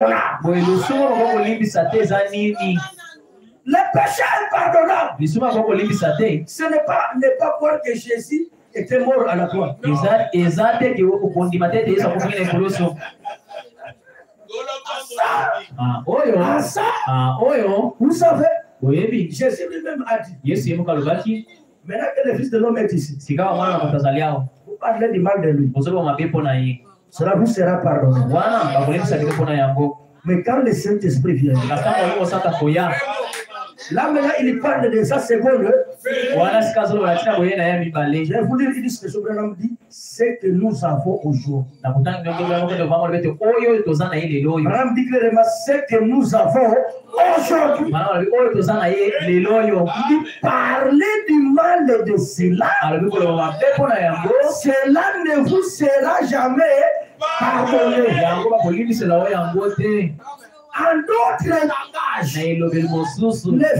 Le péché est pardonnable. Ce n'est pas croire que Jésus était mort à la croix. Vous savez, Jésus lui-même a dit, maintenant que le Fils de l'homme est ici, vous parlez du mal de lui. Cela vous sera pardonné. Mais quand le Saint-Esprit vient, là maintenant il parle de sa seconde. Je voulais dire ce que Sobranam dit, c'est que nous avons aujourd'hui. Madame dit clairement, c'est que nous avons aujourd'hui. Il dit parler du mal de cela. Cela ne vous sera jamais pardonné. En d'autres langages, le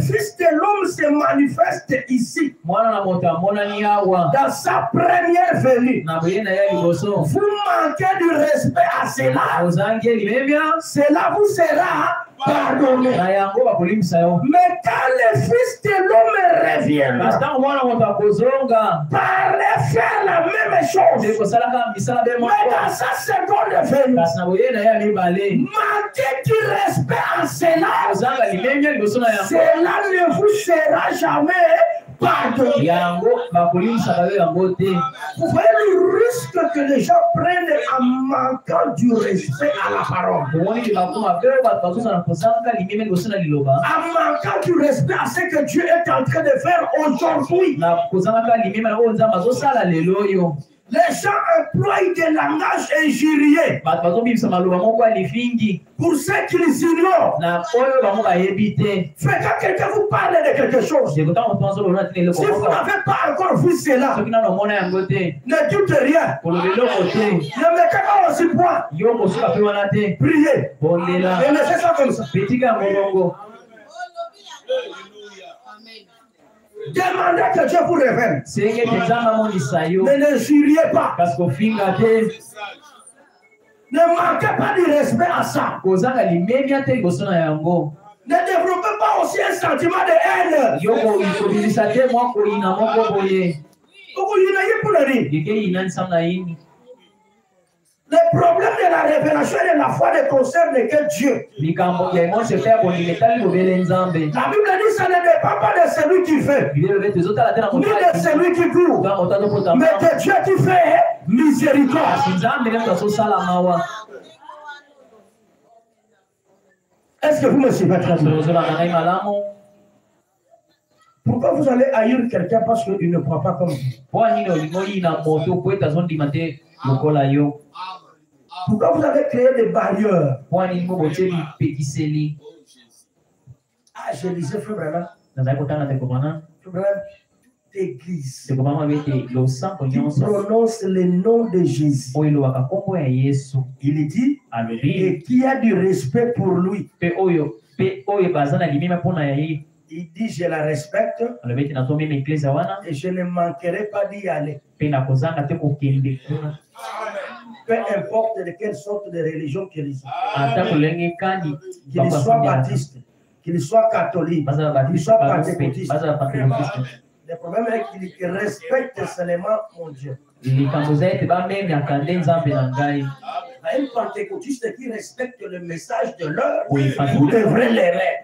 Fils de l'homme se manifeste ici dans sa première venue. Vous manquez du respect à cela. Cela vous sera pardonné. Mais quand le Fils de l'homme reviendra, parlez faire la même chose. Mais dans sa seconde venue, manquez du respect à cela. Cela ne vous sera jamais pardonné. Vous voyez le risque que les gens prennent en manquant du respect à la parole. En manquant du respect à ce que Dieu est en train de faire aujourd'hui. Les gens emploient des langages injuriés pour ceux qui les ignorent. Fait quand quelqu'un vous parle de quelque chose, si vous n'avez pas encore vu cela, ne dites rien. Ne mettez pas aussi point. Priez. Et laissez ça comme ça. Demandez que Dieu vous révèle. Ne l'injuriez pas. Ne manquez pas du respect à ça. Ne développez pas aussi un sentiment de haine. Le problème de la révélation et de la foi ne concerne que Dieu. La Bible dit que ça ne dépend pas de celui qui fait, ni de celui qui court, mais de Dieu qui fait miséricorde. Est-ce que vous me suivez très bien? Pourquoi vous allez haïr quelqu'un parce qu'il ne croit pas comme vous? Pourquoi vous avez créé des barrières? Ah, je disais, frère Branham, d'église qui prononce le nom de Jésus. Il dit, et qui a du respect pour lui. Il dit, je la respecte et je ne manquerai pas d'y aller. Peu importe de quelle sorte de religion qu'il soit. Qu'il soit baptiste, qu'il soit catholique, qu'il soit pentecôtiste. Le problème est qu'il respecte seulement mon Dieu. Un pentecôtiste qui respecte le message de l'heure, vous devrez l'aimer.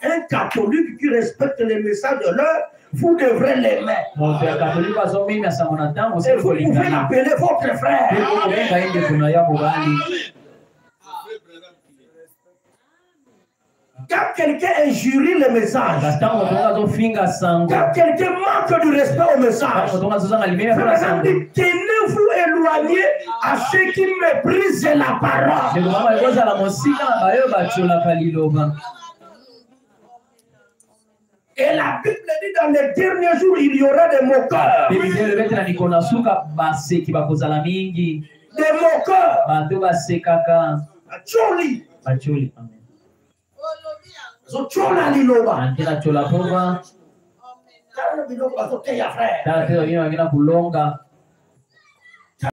Un catholique qui respecte le message de l'heure, vous devrez l'aimer. Et vous pouvez l'appeler votre frère. Quand quelqu'un injurie le message, quand quelqu'un manque du respect au message, tenez-vous éloigné à ceux qui méprisent la parole. Et la Bible dit dans les derniers jours, il y aura des moqueurs. Des moqueurs. Choli. Chola liloba. Chola